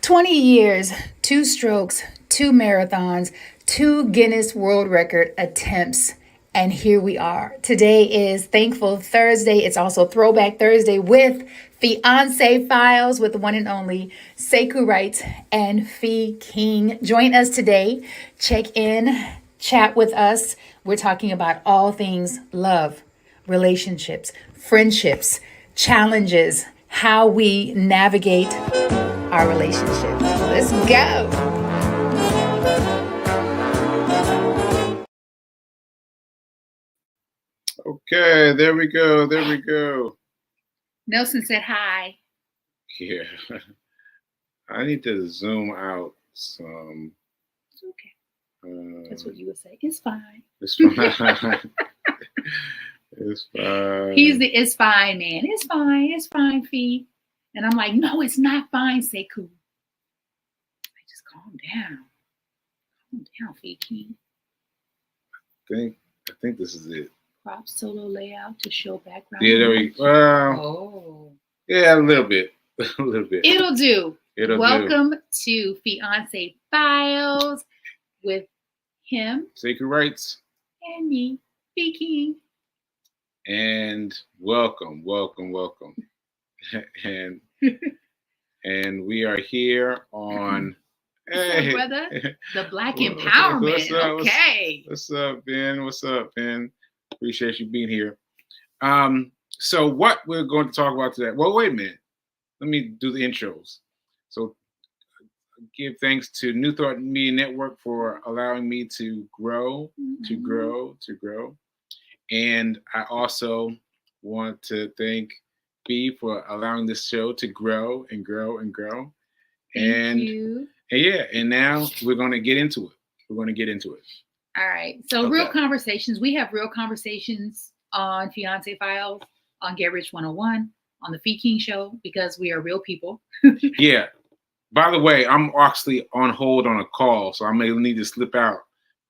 20 years, two strokes, two marathons, two Guinness World Record attempts. And here we are. Today is Thankful Thursday. It's also Throwback Thursday with Fiance Files with the one and only Sekou Wright and Fee King. Join us today. Check in, chat with us. We're talking about all things love, relationships, friendships, challenges, how we navigate our relationship. Let's go. Okay, there we go. There we go. Nelson said hi. Yeah. I need to zoom out some. It's okay. That's what you would say. It's fine. It's fine. It's fine. He's the it's fine man. It's fine. It's fine, Fee. And I'm like, no, it's not fine, Sekou. Just calm down. Calm down, Fee King. I think this is it. Crop solo layout to show background. Yeah, there we go. Yeah, a little bit. A little bit. It'll do. Welcome do. to Fiance Files with him. Sekou Wrights. And me, Fee King. And welcome. and we are here on Hey, brother, the Black Empowerment. What's up, Ben? What's up, Ben? Appreciate you being here. So what we're going to talk about today. Well, wait a minute. Let me do the intros. So give thanks to New Thought Media Network for allowing me to grow, to grow. And I also want to thank B for allowing this show to grow and grow and grow. Thank you. And yeah, and now we're going to get into it. All right. So okay. Real conversations. We have real conversations on Fiance Files, on Get Rich 101, on the Fee King Show, because we are real people. Yeah. By the way, I'm actually on hold on a call, so I may need to slip out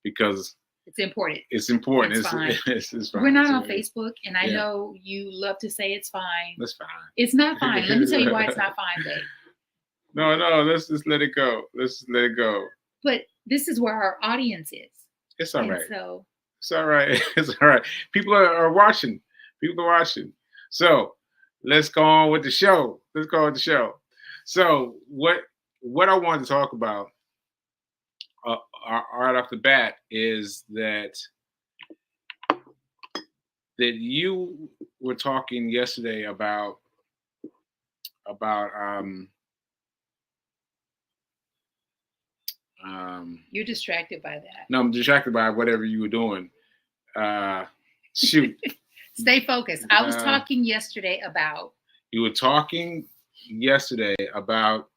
because it's important. It's important. It's fine. It's fine. We're not on Facebook, and I know you love to say it's fine. That's fine. It's not fine. Let me tell you why it's not fine, babe. No, let's just let it go. But this is where our audience is. It's all right. So it's all right. It's all right. People are watching. So let's go on with the show. So what I wanted to talk about right off the bat is that you were talking yesterday about you're distracted by that. No, I'm distracted by whatever you were doing. Shoot. Stay focused. I was talking yesterday about. You were talking yesterday about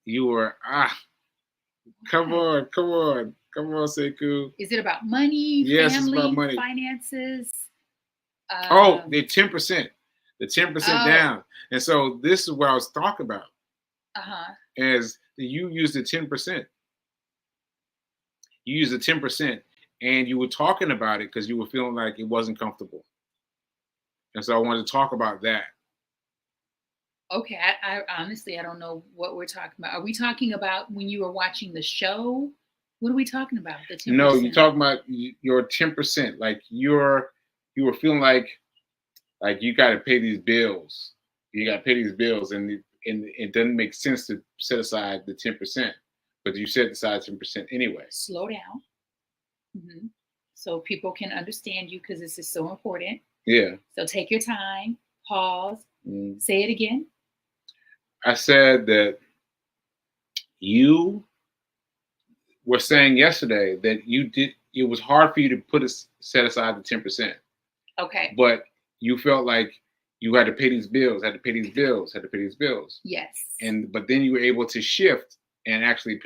you were come on, Sekou. Is it about money? Yes, family, it's about money. Finances. The 10%. The 10% down. And so this is what I was talking about. As you use the 10%. You use the 10%, and you were talking about it because you were feeling like it wasn't comfortable. And so I wanted to talk about that. Okay, I honestly, I don't know what we're talking about. Are we talking about when you were watching the show? What are we talking about? The 10%? No, you're talking about your 10%. Like you were feeling like you got to pay these bills. You got to pay these bills, and it doesn't make sense to set aside the 10%, but you set aside 10% anyway. Slow down. Mm-hmm. So people can understand you because this is so important. Yeah. So take your time, pause, say it again. I said that you were saying yesterday that it was hard for you to set aside the 10%. Okay. But you felt like you had to pay these bills, Yes. But then you were able to shift and actually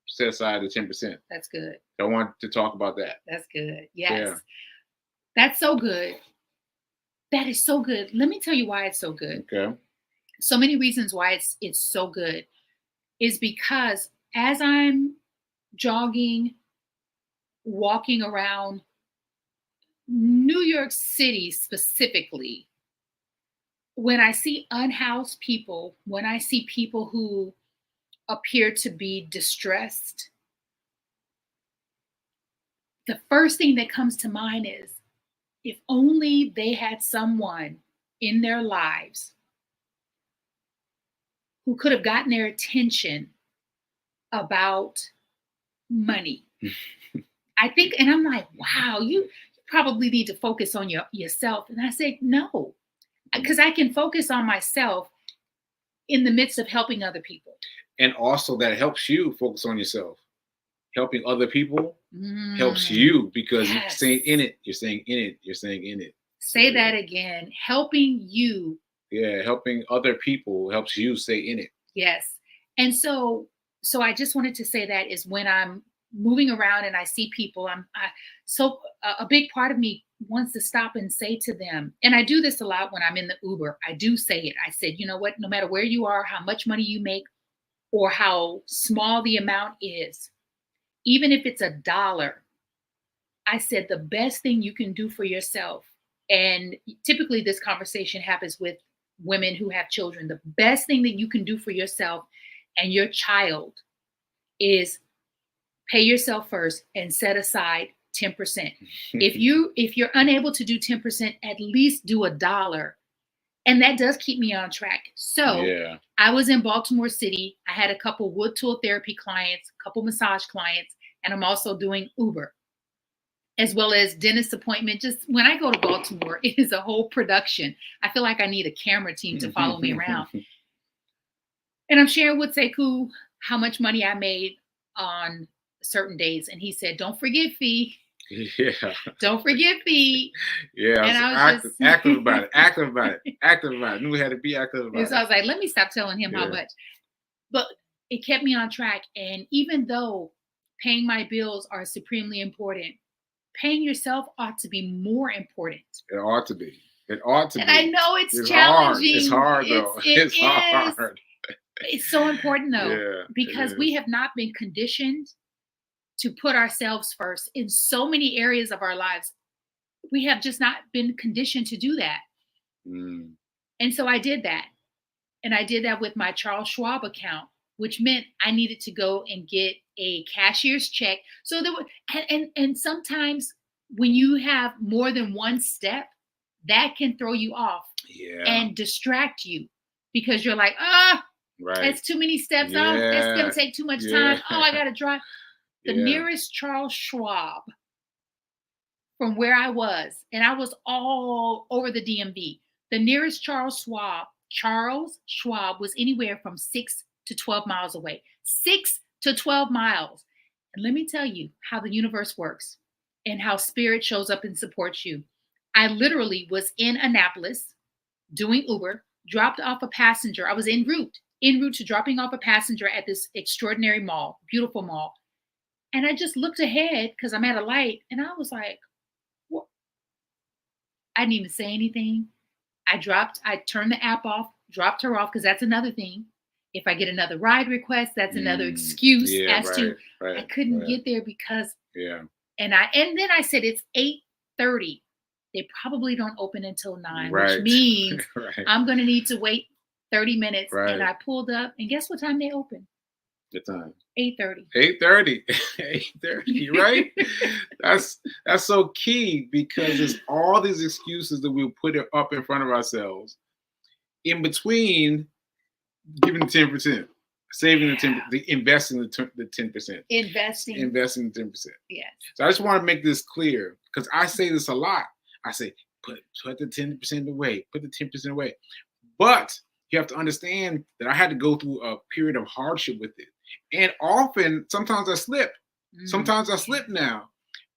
set aside the 10%. That's good. So I want to talk about that. That's good. Yes. Yeah. That's so good. That is so good. Let me tell you why it's so good. Okay. So many reasons why it's so good is because as I'm jogging, walking around New York City specifically, when I see unhoused people, when I see people who appear to be distressed, the first thing that comes to mind is if only they had someone in their lives who could have gotten their attention about money. I think, and I'm like, wow, you probably need to focus on yourself. And I say, no, because I can focus on myself in the midst of helping other people. And also that helps you focus on yourself. Helping other people helps you because you're saying in it, you're saying in it, you're saying in it. Say that again. Helping you. Yeah, helping other people helps you stay in it. Yes. And so I just wanted to say that is when I'm moving around and I see people, a big part of me wants to stop and say to them, and I do this a lot when I'm in the Uber. I do say it. I said, you know what, no matter where you are, how much money you make, or how small the amount is, even if it's $1, I said the best thing you can do for yourself, and typically this conversation happens with women who have children, the best thing that you can do for yourself and your child is pay yourself first and set aside 10%. If you're unable to do 10%, at least do $1. And that does keep me on track. So I was in Baltimore City. I had a couple wood tool therapy clients, a couple massage clients, and I'm also doing Uber, as well as dentist appointment. Just when I go to Baltimore, it is a whole production. I feel like I need a camera team to follow me around. And I'm sharing with Sekou how much money I made on certain days. And he said, don't forget fee. Yeah. Don't forget fee. Yeah. And I was active about it. Active about it. Active about it. Knew we had to be active about it. So I was like, let me stop telling him how much. But it kept me on track. And even though paying my bills are supremely important, paying yourself ought to be more important. It ought to be. It ought to and be. I know it's challenging. It's hard though. It's hard. It's so important though, Yeah, because we have not been conditioned to put ourselves first in so many areas of our lives. We have just not been conditioned to do that. And so I did that. And I did that with my Charles Schwab account, which meant I needed to go and get a cashier's check. So there were, and sometimes when you have more than one step, that can throw you off and distract you because you're like, that's too many steps. Oh, that's going to take too much time. Oh, I got to drive. The nearest Charles Schwab from where I was, and I was all over the DMV, the nearest Charles Schwab was anywhere from 6 to 12 miles away. 6 to 12 miles. And let me tell you how the universe works and how spirit shows up and supports you. I literally was in Annapolis doing Uber, dropped off a passenger. I was en route to dropping off a passenger at this extraordinary mall, beautiful mall. And I just looked ahead because I'm at a light and I was like, what? I didn't even say anything. I turned the app off, dropped her off, because that's another thing. If I get another ride request, that's another excuse I couldn't get there because and then I said it's 8:30. They probably don't open until 9, which means I'm gonna need to wait 30 minutes. And I pulled up, and guess what time they open? The time. 8:30. 8:30. 8:30, right? That's so key because there's all these excuses that we put up in front of ourselves in between giving the 10%, saving the 10%, investing the 10%. Investing the 10%. Yes. So I just want to make this clear because I say this a lot. I say, put the 10% away, put the 10% away. But you have to understand that I had to go through a period of hardship with it. And often, sometimes I slip. Sometimes I slip now.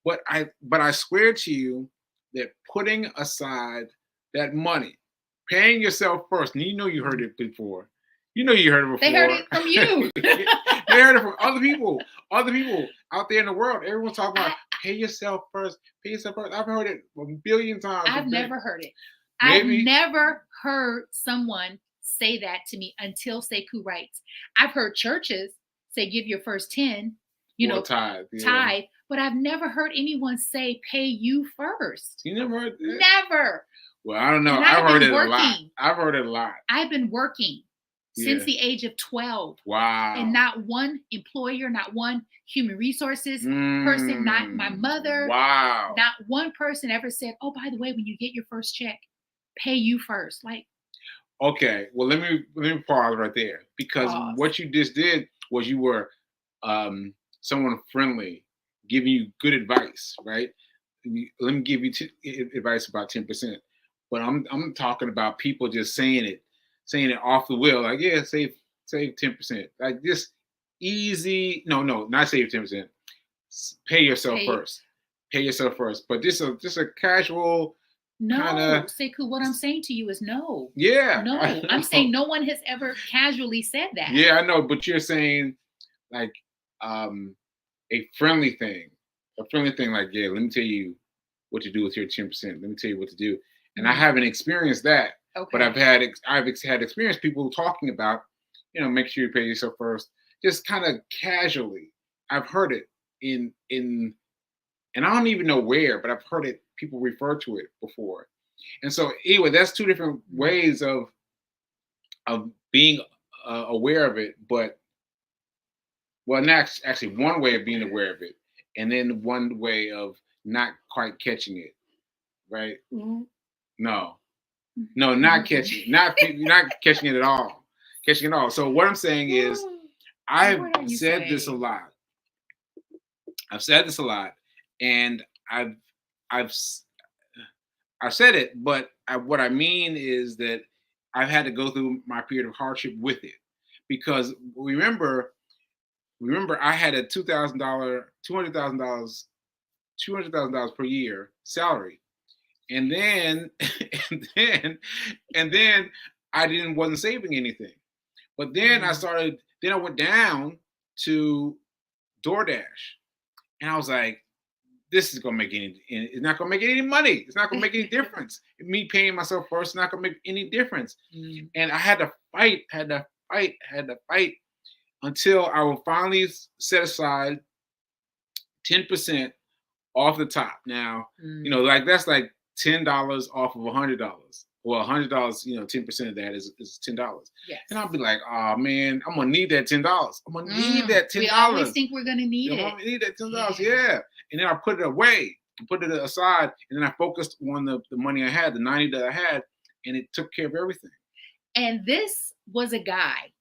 But I swear to you that putting aside that money, paying yourself first, and you know you heard it before. You know you heard it before. They heard it from you. They heard it from other people out there in the world. Everyone's talking about pay yourself first. Pay yourself first. I've heard it a billion times. I've never heard it. I've never heard someone say that to me until Sekou writes. I've heard churches say give your first 10, tithe, But I've never heard anyone say pay you first. You never heard that? Never. Well, I don't know. And I've heard it working. a lot. I've heard it a lot. I've been working since the age of 12. Wow. And not one employer, not one human resources person, not my mother. Wow. Not one person ever said, oh, by the way, when you get your first check, pay you first. Like, okay, well, let me pause right there, because what you just did was you were someone friendly, giving you good advice, right? Let me give you advice about 10%, but I'm talking about people just saying it off the wheel, like, yeah, save 10%, like this easy. No, not save 10%. Pay yourself first. Pay yourself first. But just a casual. No, Sekou, what I'm saying to you is no. Yeah. No, I'm saying no one has ever casually said that. Yeah, I know, but you're saying like a friendly thing. A friendly thing, like, yeah, let me tell you what to do with your 10%. Let me tell you what to do. And I haven't experienced that. Okay. But I've had experienced people talking about, make sure you pay yourself first. Just kind of casually. I've heard it in and I don't even know where, but I've heard it, people refer to it before. And so anyway, that's two different ways of being aware of it. But actually one way of being aware of it, and then one way of not quite catching it, right? Mm-hmm. No, not catching, not catching it at all, catching it all. So what I'm saying is, I've said this a lot. I've said this a lot, and I've said it, but what I mean is that I've had to go through my period of hardship with it, because remember, I had a $200,000 per year salary, and then I wasn't saving anything. But then I went down to DoorDash, and I was like, this is gonna it's not gonna make any money. It's not gonna make any difference. Me paying myself first is not gonna make any difference. Mm. And I had to fight until I will finally set aside 10% off the top. Now, like that's like $10 off of $100. Well, $100, 10% of that is $10. Yes. And I'll be like, oh man, I'm gonna need that $10. I'm gonna need that $10. We always think we're gonna need it. I'm gonna need that $10. Yeah. And then I put it away, put it aside, and then I focused on the money I had, the 90 that I had, and it took care of everything. And this was a guy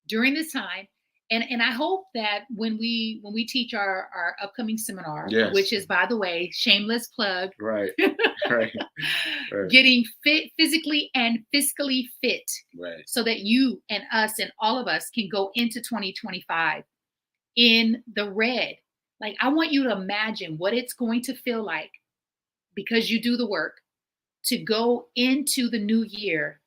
during this time. And I hope that when we teach our upcoming seminar, yes, which is, by the way, shameless plug, right. Getting fit, physically and fiscally fit, right, so that you and us and all of us can go into 2025 in the red. Like, I want you to imagine what it's going to feel like, because you do the work, to go into the new year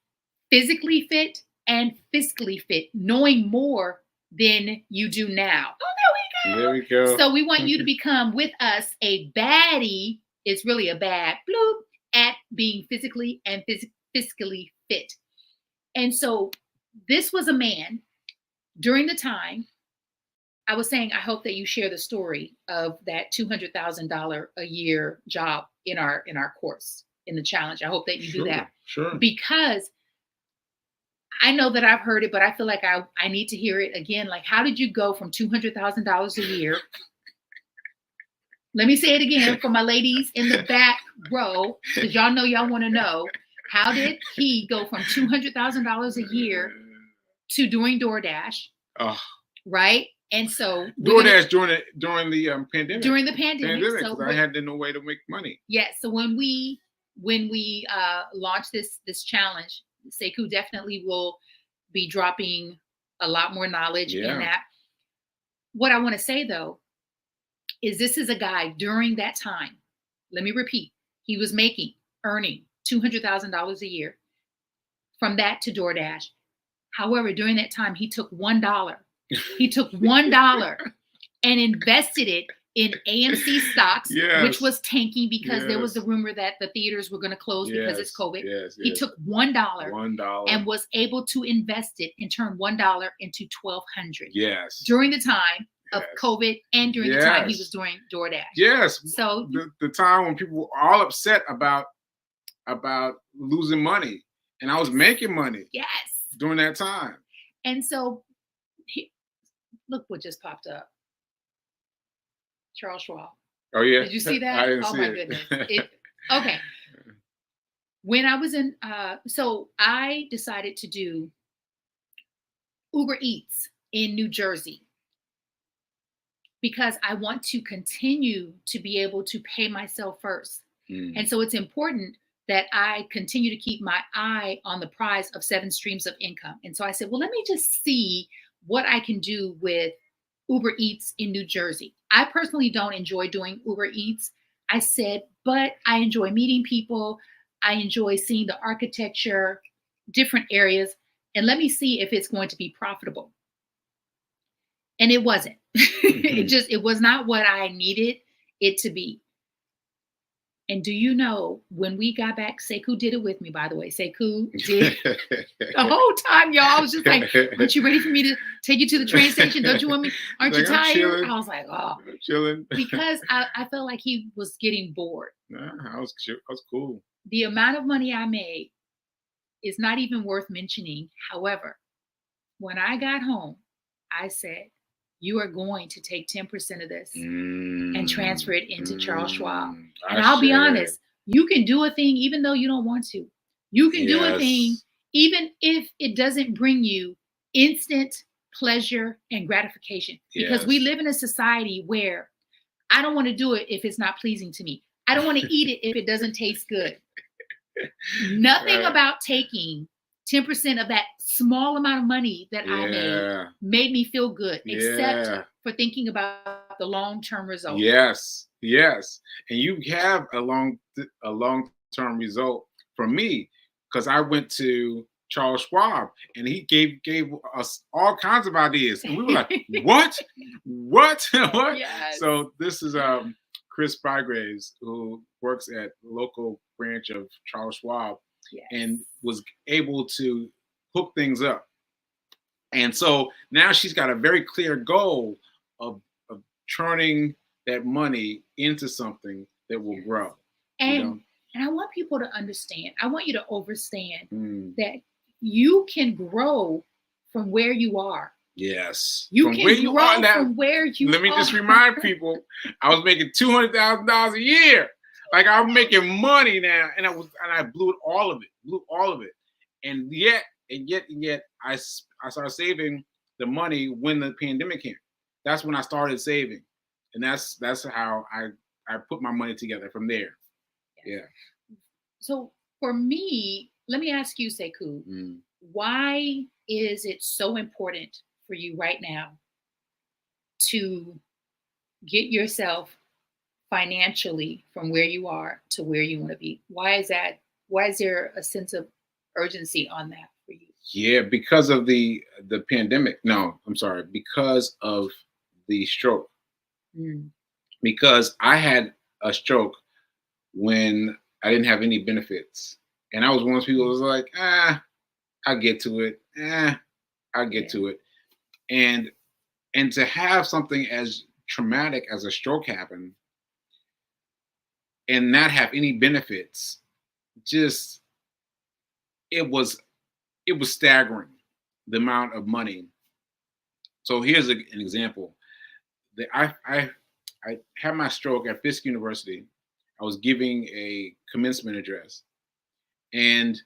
physically fit and fiscally fit, knowing more than you do now. Oh, there we go. So we want you to become with us a baddie. It's really a bad bloop at being physically and fiscally fit. And so this was a man during the time. I was saying, I hope that you share the story of that $200,000 a year job in our course, in the challenge. I hope that you do that. Sure. Because I know that I've heard it, but I feel like I need to hear it again. Like, how did you go from $200,000 a year? Let me say it again for my ladies in the back row, because y'all know y'all want to know. How did he go from $200,000 a year to doing DoorDash? Right? And so DoorDash during the pandemic. During the pandemic, so I had no way to make money. Yeah. So when we launched this challenge, Sekou definitely will be dropping a lot more knowledge in that. What I want to say, though, is this is a guy during that time. Let me repeat. He was earning $200,000 a year. From that to DoorDash. However, during that time, he took $1. He took $1 and invested it in AMC stocks, which was tanking because there was the rumor that the theaters were going to close because it's COVID. He took $1 and was able to invest it and turn $1 into $1,200. Yes. During the time of Yes. COVID and during the time he Yes. was doing DoorDash. Yes. So The time when people were all upset about losing money, and I was making money yes. during that time. And so look what just popped up. Charles Schwab. Oh yeah. Did you see that? I didn't Oh see my it. goodness. Okay. When I was in, so I decided to do Uber Eats in New Jersey because I want to continue to be able to pay myself first. And so it's important that I continue to keep my eye on the prize of 7 streams of income. And so I said, well, let me just see what I can do with Uber Eats in New Jersey. I personally don't enjoy doing Uber Eats. I said, but I enjoy meeting people. I enjoy seeing the architecture, different areas, and let me see if it's going to be profitable. And it wasn't. It was not what I needed it to be. And do you know, when we got back, Sekou did it with me, by the way. Sekou did the whole time, y'all. I was just like, aren't you ready for me to take you to the train station? Don't you want me? Aren't you tired? I was like, oh. I'm chilling. Because I felt like he was getting bored. Nah, I was cool. The amount of money I made is not even worth mentioning. However, when I got home, I said, you are going to take 10% of this and transfer it into Charles Schwab. And I'll be honest, you can do a thing even though you don't want to. You can do a thing even if it doesn't bring you instant pleasure and gratification. Because we live in a society where I don't want to do it if it's not pleasing to me. I don't want to eat it if it doesn't taste good. Nothing about taking 10% of that small amount of money that I made me feel good, except for thinking about the long-term result. Yes. And you have a long-term result for me, because I went to Charles Schwab and he gave us all kinds of ideas. And we were like, what? What? Yes. So this is Chris Bygraves, who works at the local branch of Charles Schwab. Yes. And was able to hook things up. And so now she's got a very clear goal of turning that money into something that will grow. And I want people to understand, I want you to understand that you can grow from where you are. Yes. You can grow from where you are. Let me just remind people, I was making $200,000 a year. Like, I'm making money now, and I blew all of it. And yet I started saving the money when the pandemic came. That's when I started saving. And that's how I put my money together from there. Yeah. So for me, let me ask you, Sekou, why is it so important for you right now to get yourself financially from where you are to where you want to be? Why is that? Why is there a sense of urgency on that for you? Yeah, because of the pandemic. No, I'm sorry, because of the stroke. Because I had a stroke when I didn't have any benefits. And I was one of those people who was like, I'll get to it. I'll get to it. And to have something as traumatic as a stroke happen and not have any benefits, just it was staggering, the amount of money. So here's an example. I had my stroke at Fisk University. I was giving a commencement address, and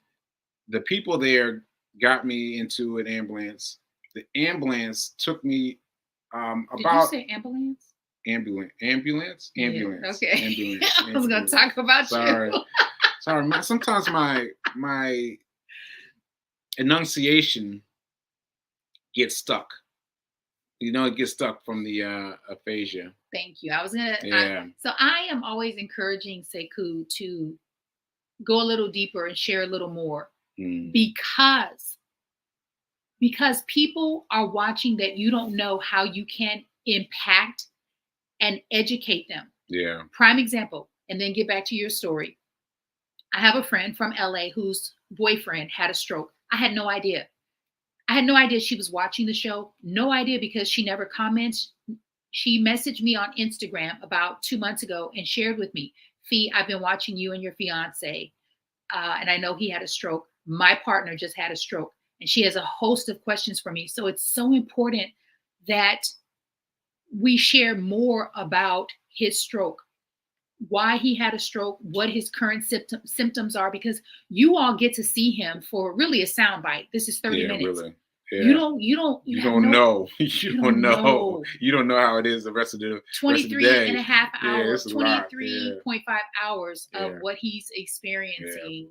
the people there got me into an ambulance. The ambulance took me about. Did you say ambulance? Ambulance. Yeah, okay. Ambulance. I was gonna talk about you. Sorry. Sometimes my enunciation gets stuck. It gets stuck from the aphasia. Thank you. I was gonna. Yeah. So I am always encouraging Sekou to go a little deeper and share a little more, because people are watching that you don't know how you can impact and educate them. Yeah. Prime example, and then get back to your story. I have a friend from LA whose boyfriend had a stroke. I had no idea. I had no idea she was watching the show. No idea, because she never comments. she messaged me on Instagram about 2 months ago and shared with me, Fee, I've been watching you and your fiance, and I know he had a stroke. My partner just had a stroke, and she has a host of questions for me. So it's so important that we share more about his stroke, why he had a stroke, what his current symptoms are, because you all get to see him for really a soundbite. This is 30 minutes. Really. Yeah. You don't know. You don't know. You don't know how it is the rest of the 23 and a half hours, 23.5 hours of what he's experiencing.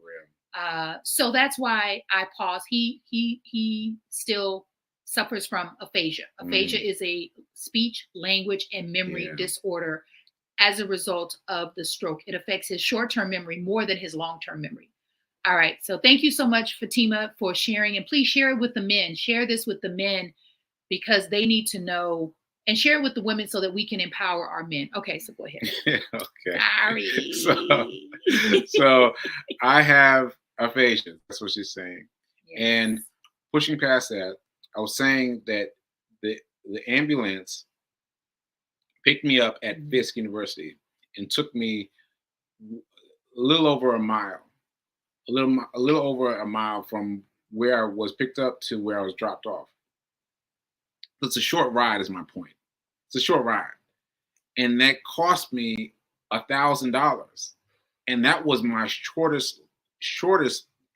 So that's why I pause. He still suffers from aphasia. Aphasia is a speech, language, and memory disorder as a result of the stroke. It affects his short-term memory more than his long-term memory. All right. So thank you so much, Fatima, for sharing. And please share it with the men. Share this with the men because they need to know, and share it with the women so that we can empower our men. Okay. So go ahead. Okay. Sorry. So I have aphasia. That's what she's saying. Yes. And pushing past that, I was saying that the ambulance picked me up at Fisk University and took me a little over a mile from where I was picked up to where I was dropped off. It's a short ride is my point. It's a short ride. And that cost me $1,000. And that was my shortest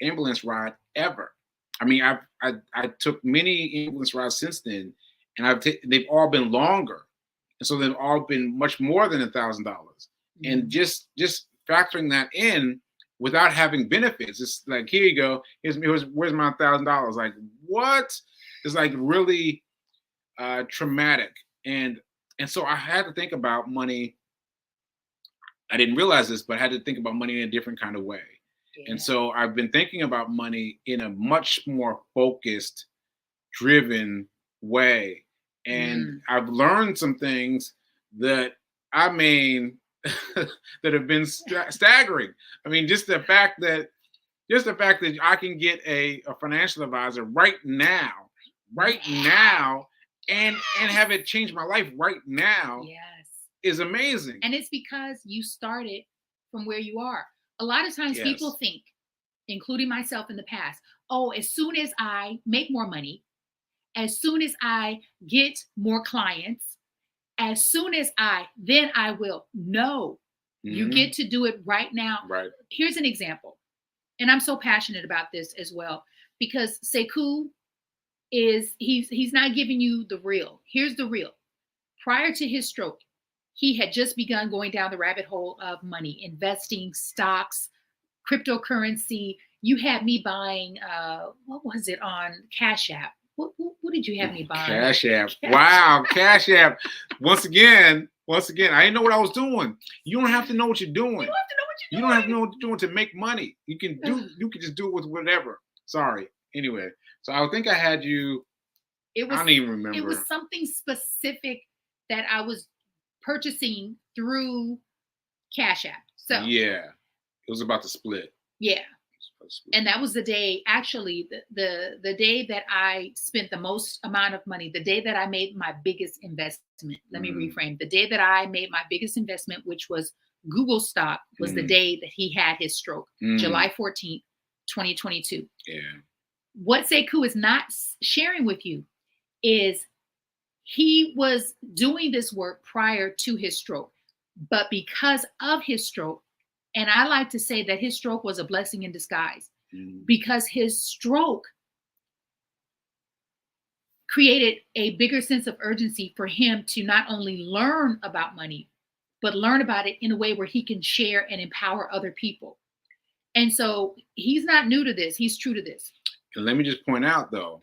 ambulance ride ever. I mean, I took many ambulance rides since then, and they've all been longer. And so they've all been much more than $1,000. Mm-hmm. And just factoring that in without having benefits, it's like, here you go. Where's my $1,000? Like, what? It's like really traumatic. And so I had to think about money. I didn't realize this, but I had to think about money in a different kind of way. Yeah. And so I've been thinking about money in a much more focused, driven way. And I've learned some things that, I mean, that have been staggering. I mean, just the fact that I can get a financial advisor right now, and have it change my life right now. Yes, is amazing. And it's because you started from where you are. A lot of times people think, including myself in the past, oh, as soon as I make more money, as soon as I get more clients, as soon as then I will. No, you get to do it right now. Right. Here's an example. And I'm so passionate about this as well, because Sekou he's not giving you the real. Here's the real. Prior to his stroke, he had just begun going down the rabbit hole of money, investing, stocks, cryptocurrency. You had me buying, what was it on Cash App? What did you have me buying? Cash App. Wow, Cash App. Once again, I didn't know what I was doing. You don't have to know what you're doing. You don't have to know what you're doing to make money. You can just do it with whatever. Sorry. Anyway, so I think I had you. I don't even remember. It was something specific that I was purchasing through Cash App. So yeah, it was about to split. Yeah. And that was the day, actually, the day that I spent the most amount of money, the day that I made my biggest investment. Let me reframe. The day that I made my biggest investment, which was Google stock, was the day that he had his stroke, July 14th, 2022. Yeah. What Sekou is not sharing with you is he was doing this work prior to his stroke, but because of his stroke, and I like to say that his stroke was a blessing in disguise, because his stroke created a bigger sense of urgency for him to not only learn about money, but learn about it in a way where he can share and empower other people. And so he's not new to this. He's true to this. And let me just point out, though,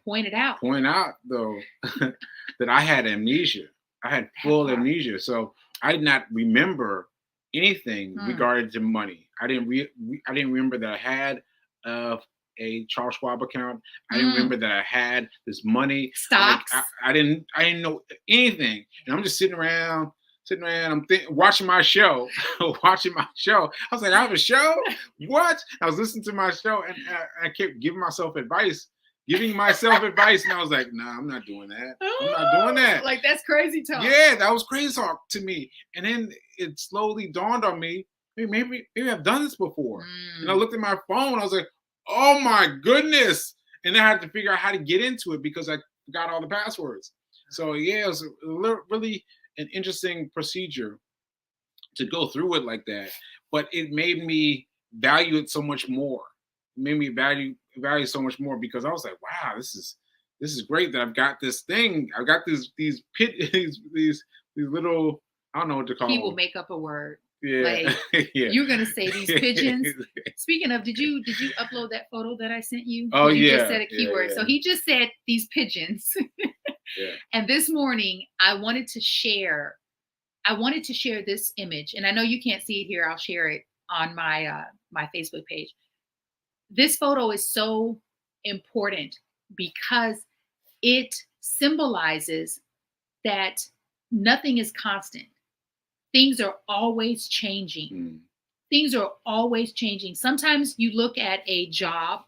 that I had amnesia. I had full amnesia. So I did not remember anything regarding to money. I didn't remember that I had a Charles Schwab account. I didn't remember that I had this money. Stocks. I didn't know anything. And I'm just sitting around. I'm watching my show. I was like, I have a show? What? I was listening to my show, and I kept giving myself advice giving myself advice, and I was like, nah, I'm not doing that. I'm not doing that. Like, that's crazy talk. Yeah, that was crazy talk to me. And then it slowly dawned on me, hey, maybe I've done this before. And I looked at my phone, I was like, oh my goodness. And then I had to figure out how to get into it because I forgot all the passwords. So yeah, it was really an interesting procedure to go through it like that. But it made me value it so much more. It made me value so much more because I was like, wow, this is great that I've got this thing. I've got these these little, I don't know what to call He them. will make up a word. Yeah. Like, yeah. You're gonna say these pigeons. Speaking of, did you upload that photo that I sent you? Oh you yeah. Just said a keyword. Yeah. So he just said these pigeons. Yeah. And this morning I wanted to share this image, and I know you can't see it here. I'll share it on my my Facebook page. This photo is so important because it symbolizes that nothing is constant. Things are always changing. Things are always changing. Sometimes you look at a job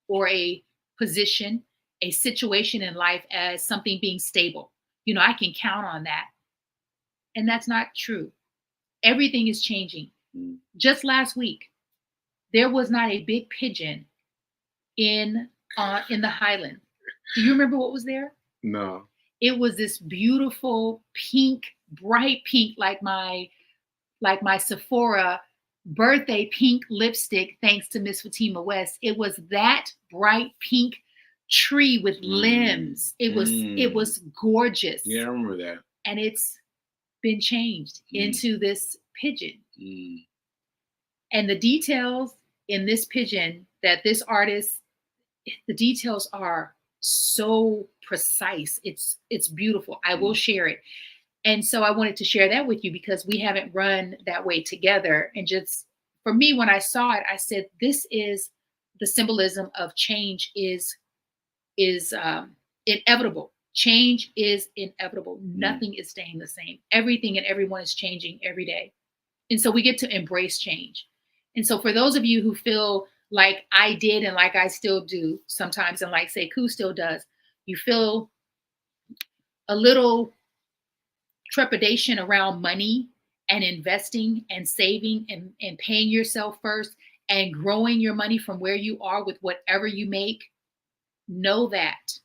or a position, a situation in life as something being stable. I can count on that. And that's not true. Everything is changing. Just last week, there was not a big pigeon in the Highland. Do you remember what was there? No. It was this beautiful pink, bright pink, like my Sephora birthday pink lipstick, thanks to Miss Fatima West. It was that bright pink tree with limbs. It was gorgeous. Yeah, I remember that. And it's been changed into this pigeon. And the details in this pigeon that this artist, the details are so precise. It's beautiful. I will share it. And so I wanted to share that with you because we haven't run that way together. And just for me, when I saw it, I said, this is the symbolism of change is inevitable. Change is inevitable. Nothing is staying the same. Everything and everyone is changing every day. And so we get to embrace change. And so for those of you who feel like I did and like I still do sometimes, and like Sekou still does, you feel a little trepidation around money and investing and saving and paying yourself first and growing your money from where you are with whatever you make, know that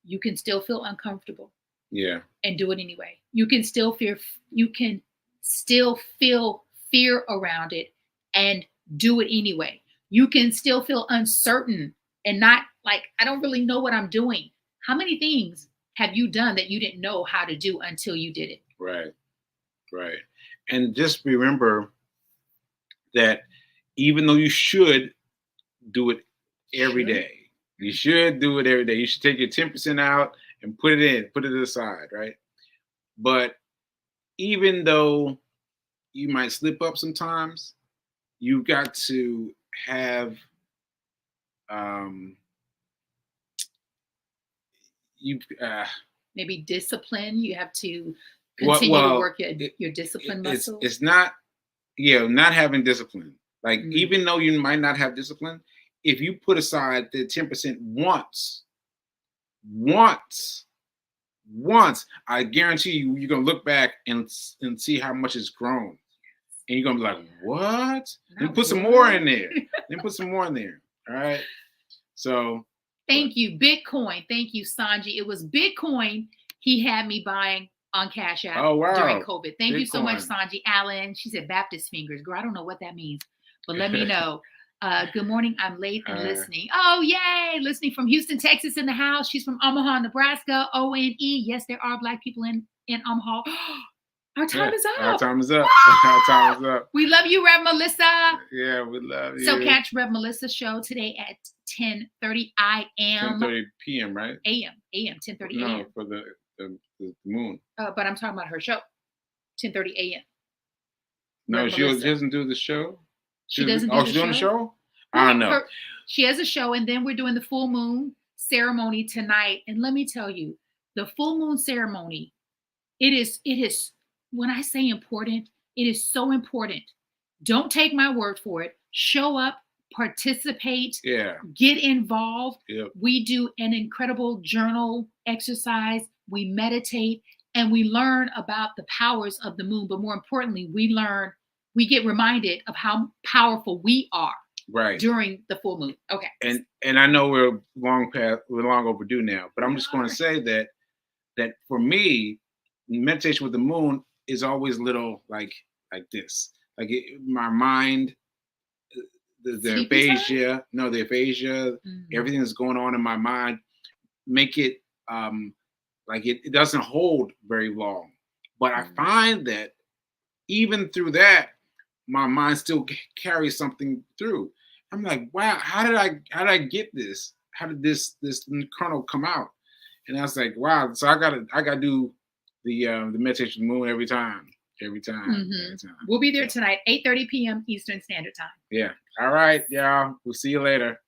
you can still feel uncomfortable. Yeah. And do it anyway. You can still feel fear around it and do it anyway. You can still feel uncertain and not like, I don't really know what I'm doing. How many things have you done that you didn't know how to do until you did it? Right. And just remember that even though you should do it every day, you should do it every day. You should take your 10% out and put it aside, right? But even though you might slip up sometimes, you got to have maybe discipline. You have to continue to work your discipline muscle. It's not, not having discipline. Like, even though you might not have discipline, if you put aside the 10% once, I guarantee you, you're gonna look back and see how much it's grown, and you're gonna be like, "What?" Then put some more in there. All right. So, thank you, Bitcoin. Thank you, Sanji. It was Bitcoin he had me buying on Cash App during COVID. Thank you so much, Sanji. Allen, she said Baptist fingers. Girl, I don't know what that means, but let me know. Good morning. I'm late and listening. Oh, yay. Listening from Houston, Texas in the house. She's from Omaha, Nebraska. ONE. Yes, there are Black people in Omaha. Our time is up. Our time is up. Our time is up. We love you, Rev Melissa. Yeah, we love you. So catch Rev Melissa's show today at 10:30 a.m. 10:30 p.m., right? A.m. 10:30 a.m. No, for the moon. But I'm talking about her show. 10:30 a.m. No, she doesn't do the show. She doesn't do the show? She's doing the show? I don't know. She has a show, and then we're doing the full moon ceremony tonight. And let me tell you, the full moon ceremony, it is, when I say important, it is so important. Don't take my word for it. Show up, participate, Yeah. get involved. Yep. We do an incredible journal exercise. We meditate and we learn about the powers of the moon. But more importantly, we get reminded of how powerful we are Right. during the full moon. Okay. And I know we're long overdue now, but I'm just going to say that for me, meditation with the moon is always little like this. Like my mind, the aphasia, everything that's going on in my mind, make it like it doesn't hold very long. But I find that even through that, my mind still carries something through. I'm like, wow, how did I get this? How did this kernel come out? And I was like, wow. So I gotta do the meditation moon every time. Every time. We'll be there tonight, 8:30 p.m. Eastern Standard Time. Yeah. All right, y'all. We'll see you later.